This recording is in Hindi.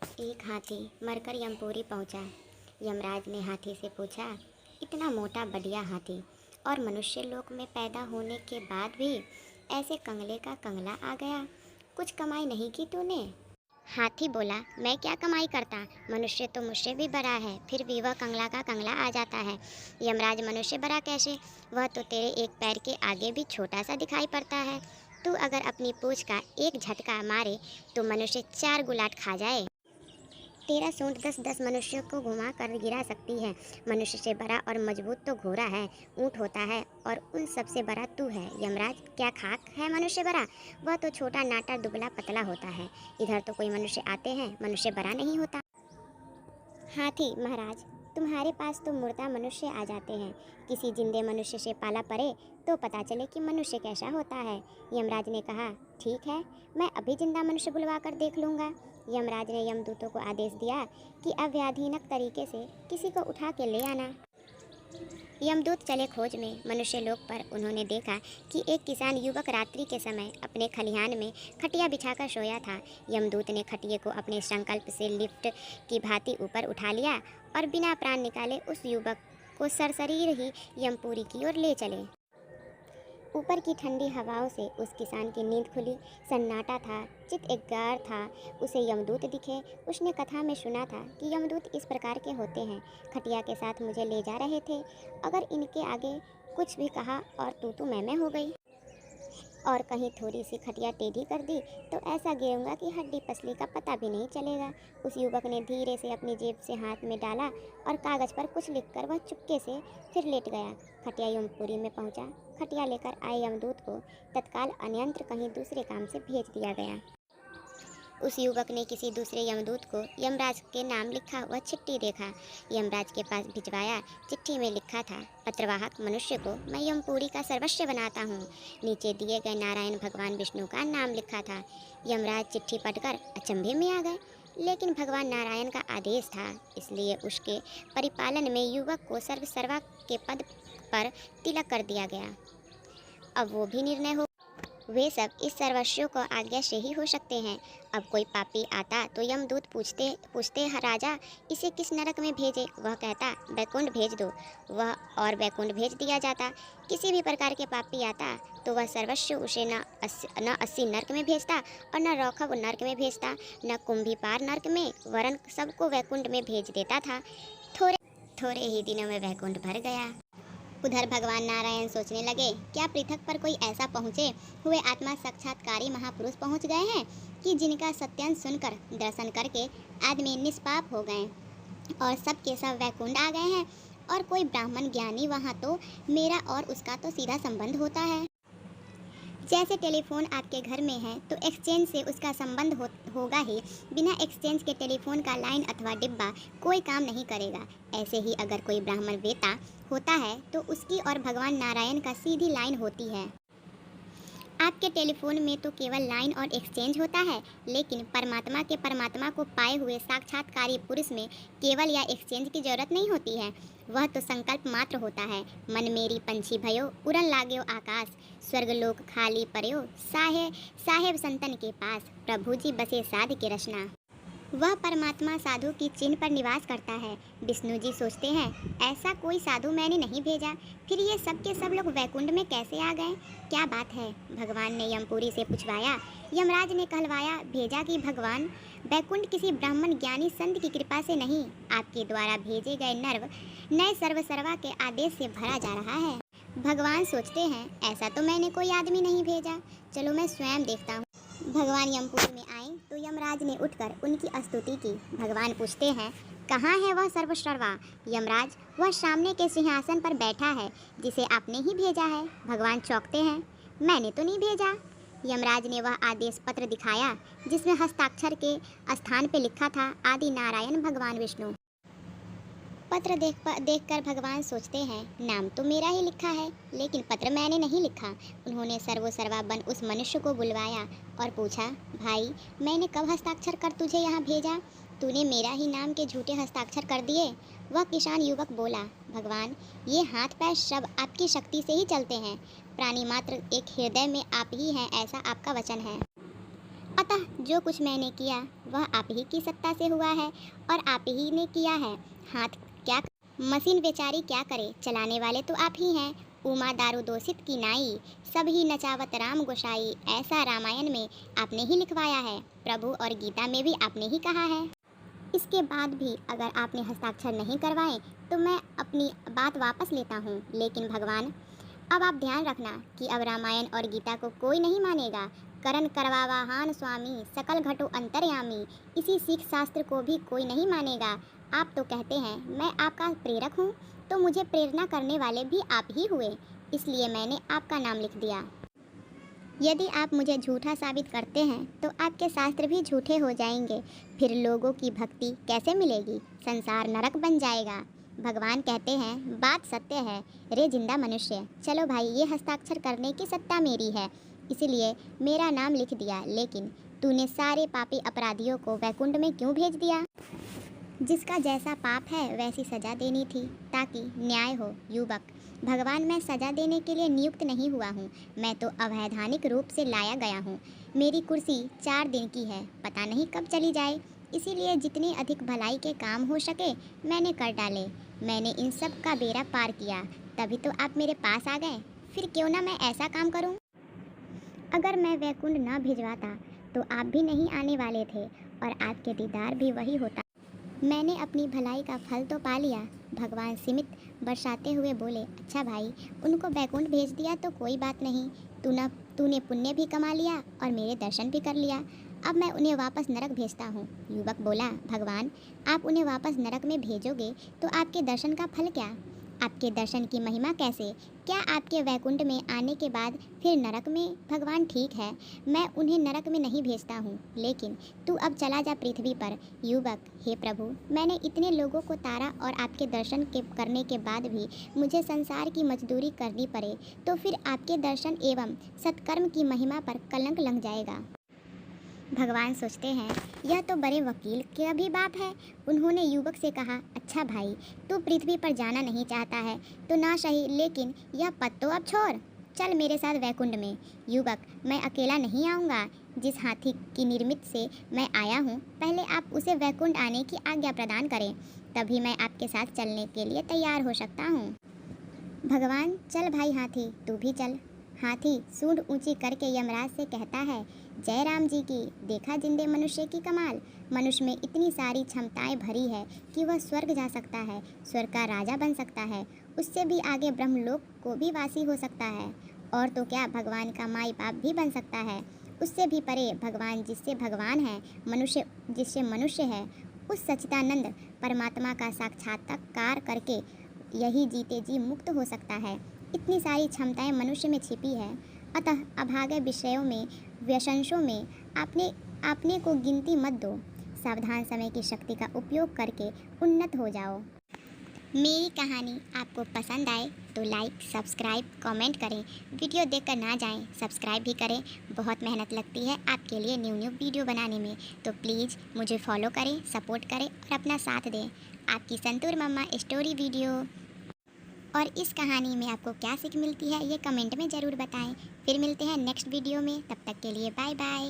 एक हाथी मरकर यमपुरी पहुंचा। यमराज ने हाथी से पूछा, इतना मोटा बढ़िया हाथी और मनुष्य लोक में पैदा होने के बाद भी ऐसे कंगले का कंगला आ गया, कुछ कमाई नहीं की तूने? हाथी बोला, मैं क्या कमाई करता, मनुष्य तो मुझसे भी बड़ा है, फिर भी वह कंगला का कंगला आ जाता है। यमराज, मनुष्य बड़ा कैसे? वह तो तेरे एक पैर के आगे भी छोटा सा दिखाई पड़ता है। तू अगर अपनी पूंछ का एक झटका मारे तो मनुष्य 4 गुलाट खा जाए। तेरा सूंड 10-10 मनुष्यों को घुमा कर गिरा सकती है। मनुष्य से बड़ा और मजबूत तो घोड़ा है, ऊंट होता है, और उन सबसे बड़ा तू है। यमराज, क्या खाक है मनुष्य बड़ा? वह तो छोटा नाटा दुबला पतला होता है। इधर तो कोई मनुष्य आते हैं, मनुष्य बड़ा नहीं होता। हाथी, महाराज, तुम्हारे पास तो मुर्दा मनुष्य आ जाते हैं, किसी जिंदे मनुष्य से पाला पड़े तो पता चले कि मनुष्य कैसा होता है। यमराज ने कहा, ठीक है, मैं अभी जिंदा मनुष्य बुलवा कर देख लूँगा। यमराज ने यमदूतों को आदेश दिया कि अवैधानिक तरीके से किसी को उठा के ले आना। यमदूत चले खोज में मनुष्य लोक पर। उन्होंने देखा कि एक किसान युवक रात्रि के समय अपने खलिहान में खटिया बिछाकर सोया था। यमदूत ने खटिये को अपने संकल्प से लिफ्ट की भांति ऊपर उठा लिया और बिना प्राण निकाले उस युवक को सरसरीर ही यमपुरी की ओर ले चले। ऊपर की ठंडी हवाओं से उस किसान की नींद खुली। सन्नाटा था, चित एक गार था। उसे यमदूत दिखे। उसने कथा में सुना था कि यमदूत इस प्रकार के होते हैं, खटिया के साथ मुझे ले जा रहे थे। अगर इनके आगे कुछ भी कहा और तू मैं हो गई और कहीं थोड़ी सी खटिया टेढ़ी कर दी तो ऐसा गिरूंगा कि हड्डी पसली का पता भी नहीं चलेगा। उस युवक ने धीरे से अपनी जेब से हाथ में डाला और कागज़ पर कुछ लिखकर वह चुपके से फिर लेट गया। खटिया यमपुरी में पहुंचा। खटिया लेकर आए यमदूत को तत्काल अन्यंत्र कहीं दूसरे काम से भेज दिया गया। उस युवक ने किसी दूसरे यमदूत को यमराज के नाम लिखा हुआ चिट्ठी देखा, यमराज के पास भिजवाया। चिट्ठी में लिखा था, पत्रवाहक मनुष्य को मैं यमपुरी का सर्वस्व बनाता हूँ। नीचे दिए गए नारायण भगवान विष्णु का नाम लिखा था। यमराज चिट्ठी पढ़कर अचंभे में आ गए, लेकिन भगवान नारायण का आदेश था, इसलिए उसके परिपालन में युवक को सर्वा के पद पर तिलक कर दिया गया। अब वो भी निर्णय हो, वे सब इस सर्वस्व को आज्ञा से ही हो सकते हैं। अब कोई पापी आता तो यमदूत पूछते पूछते राजा इसे किस नरक में भेजे? वह कहता, बैकुंठ भेज दो। वह और बैकुंठ भेज दिया जाता। किसी भी प्रकार के पापी आता तो वह सर्वस्व उसे न 80 नरक में भेजता और न रौखव नरक में भेजता, न कुंभीपार नरक में, वरन सबको वैकुंठ में भेज देता था। थोड़े थोड़े ही दिनों में वैकुंठ भर गया। उधर भगवान नारायण सोचने लगे, क्या पृथक पर कोई ऐसा पहुँचे हुए आत्मा साक्षात्कारी महापुरुष पहुँच गए हैं कि जिनका सत्यांश सुनकर दर्शन करके आदमी निष्पाप हो गए और सब के सब वैकुंठ आ गए हैं। और कोई ब्राह्मण ज्ञानी वहाँ तो मेरा और उसका तो सीधा संबंध होता है। जैसे टेलीफोन आपके घर में है तो एक्सचेंज से उसका संबंध होगा ही। बिना एक्सचेंज के टेलीफोन का लाइन अथवा डिब्बा कोई काम नहीं करेगा। ऐसे ही अगर कोई ब्राह्मण वेता होता है तो उसकी और भगवान नारायण का सीधी लाइन होती है। आपके टेलीफोन में तो केवल लाइन और एक्सचेंज होता है, लेकिन परमात्मा के परमात्मा को पाए हुए साक्षात्कारी पुरुष में केवल या एक्सचेंज की जरूरत नहीं होती है। वह तो संकल्प मात्र होता है। मन मेरी पंछी भयो उड़न लाग्यो आकाश, स्वर्गलोक खाली पर्यो साहेब संतन के पास, प्रभु जी बसे साध के रचना। वह परमात्मा साधु की चिन्ह पर निवास करता है। विष्णु जी सोचते हैं, ऐसा कोई साधु मैंने नहीं भेजा, फिर ये सब के सब लोग वैकुंठ में कैसे आ गए? क्या बात है? भगवान ने यमपुरी से पूछवाया। यमराज ने कहलवाया भेजा कि भगवान, वैकुंठ किसी ब्राह्मण ज्ञानी संत की कृपा से नहीं, आपके द्वारा भेजे गए नए सर्वा के आदेश से भरा जा रहा है। भगवान सोचते हैं, ऐसा तो मैंने कोई आदमी नहीं भेजा, चलो मैं स्वयं देखता हूँ। भगवान यमपुरी में आए तो यमराज ने उठकर उनकी स्तुति की। भगवान पूछते हैं, कहाँ है वह सर्वश्रवा? यमराज, वह सामने के सिंहासन पर बैठा है, जिसे आपने ही भेजा है। भगवान चौंकते हैं, मैंने तो नहीं भेजा। यमराज ने वह आदेश पत्र दिखाया जिसमें हस्ताक्षर के स्थान पर लिखा था, आदि नारायण भगवान विष्णु। पत्र देखकर भगवान सोचते हैं, नाम तो मेरा ही लिखा है, लेकिन पत्र मैंने नहीं लिखा। उन्होंने सर्वोसर्वा बन उस मनुष्य को बुलवाया और पूछा, भाई, मैंने कब हस्ताक्षर कर तुझे यहाँ भेजा? तूने मेरा ही नाम के झूठे हस्ताक्षर कर दिए। वह किसान युवक बोला, भगवान, ये हाथ पैर सब आपकी शक्ति से ही चलते हैं। प्राणी मात्र एक हृदय में आप ही हैं, ऐसा आपका वचन है। अतः जो कुछ मैंने किया वह आप ही की सत्ता से हुआ है और आप ही ने किया है। हाथ क्या मशीन बेचारी क्या करे, चलाने वाले तो आप ही हैं। उमा दारू दोषित की नाई, सब ही नचावत राम गोसाई, ऐसा रामायण में आपने ही लिखवाया है प्रभु, और गीता में भी आपने ही कहा है। इसके बाद भी अगर आपने हस्ताक्षर नहीं करवाए तो मैं अपनी बात वापस लेता हूँ। लेकिन भगवान, अब आप ध्यान रखना कि अब रामायण और गीता को कोई नहीं मानेगा। करण करवावाहान स्वामी, सकल घटो अंतर्यामी, इसी सिख शास्त्र को भी कोई नहीं मानेगा। आप तो कहते हैं मैं आपका प्रेरक हूँ, तो मुझे प्रेरणा करने वाले भी आप ही हुए, इसलिए मैंने आपका नाम लिख दिया। यदि आप मुझे झूठा साबित करते हैं तो आपके शास्त्र भी झूठे हो जाएंगे, फिर लोगों की भक्ति कैसे मिलेगी, संसार नरक बन जाएगा। भगवान कहते हैं बात सत्य है रे जिंदा मनुष्य। चलो भाई, ये हस्ताक्षर करने की सत्ता मेरी है, इसलिए मेरा नाम लिख दिया। लेकिन तूने सारे पापी अपराधियों को वैकुंठ में क्यों भेज दिया? जिसका जैसा पाप है वैसी सज़ा देनी थी, ताकि न्याय हो। युवक, भगवान, मैं सज़ा देने के लिए नियुक्त नहीं हुआ हूँ, मैं तो अवैधानिक रूप से लाया गया हूँ। मेरी कुर्सी 4 दिन की है, पता नहीं कब चली जाए, इसीलिए जितने अधिक भलाई के काम हो सके मैंने कर डाले। मैंने इन सब का बेड़ा पार किया, तभी तो आप मेरे पास आ गए। फिर क्यों ना मैं ऐसा काम करूँ? अगर मैं वैकुंठ न भिजवाता तो आप भी नहीं आने वाले थे और आपके दीदार भी वही होता। मैंने अपनी भलाई का फल तो पा लिया। भगवान सीमित बरसाते हुए बोले, अच्छा भाई, उनको बैकुंठ भेज दिया तो कोई बात नहीं, तूने पुण्य भी कमा लिया और मेरे दर्शन भी कर लिया। अब मैं उन्हें वापस नरक भेजता हूँ। युवक बोला, भगवान, आप उन्हें वापस नरक में भेजोगे तो आपके दर्शन का फल क्या? आपके दर्शन की महिमा कैसे? क्या आपके वैकुंठ में आने के बाद फिर नरक में? भगवान, ठीक है, मैं उन्हें नरक में नहीं भेजता हूँ, लेकिन तू अब चला जा पृथ्वी पर। युवक, हे प्रभु, मैंने इतने लोगों को तारा और आपके दर्शन करने के बाद भी मुझे संसार की मजदूरी करनी पड़े तो फिर आपके दर्शन एवं सत्कर्म की महिमा पर कलंक लग जाएगा। भगवान सोचते हैं यह तो बड़े वकील का भी बाप है। उन्होंने युवक से कहा, अच्छा भाई, तू पृथ्वी पर जाना नहीं चाहता है तो ना सही, लेकिन यह पद तो अब छोड़, चल मेरे साथ वैकुंठ में। युवक, मैं अकेला नहीं आऊँगा। जिस हाथी की निर्मित से मैं आया हूँ, पहले आप उसे वैकुंठ आने की आज्ञा प्रदान करें, तभी मैं आपके साथ चलने के लिए तैयार हो सकता हूँ। भगवान, चल भाई हाथी, तू भी चल। हाथी सूंड ऊंची करके यमराज से कहता है, जय राम जी की। देखा जिंदे मनुष्य की कमाल, मनुष्य में इतनी सारी क्षमताएं भरी है कि वह स्वर्ग जा सकता है, स्वर्ग का राजा बन सकता है, उससे भी आगे ब्रह्मलोक को भी वासी हो सकता है, और तो क्या भगवान का माई बाप भी बन सकता है। उससे भी परे भगवान जिससे भगवान है, मनुष्य जिससे मनुष्य है, उस सच्चिदानंद परमात्मा का साक्षात्कार करके यही जीते जी मुक्त हो सकता है। इतनी सारी क्षमताएं मनुष्य में छिपी है, अतः अभागे विषयों में, व्यसंसों में आपने को गिनती मत दो। सावधान समय की शक्ति का उपयोग करके उन्नत हो जाओ। मेरी कहानी आपको पसंद आए तो लाइक, सब्सक्राइब, कमेंट करें। वीडियो देखकर ना जाएं, सब्सक्राइब भी करें। बहुत मेहनत लगती है आपके लिए न्यू वीडियो बनाने में, तो प्लीज़ मुझे फॉलो करें, सपोर्ट करें और अपना साथ दें। आपकी संतूर मम्मा स्टोरी वीडियो। और इस कहानी में आपको क्या सीख मिलती है ये कमेंट में ज़रूर बताएं। फिर मिलते हैं नेक्स्ट वीडियो में, तब तक के लिए बाय बाय।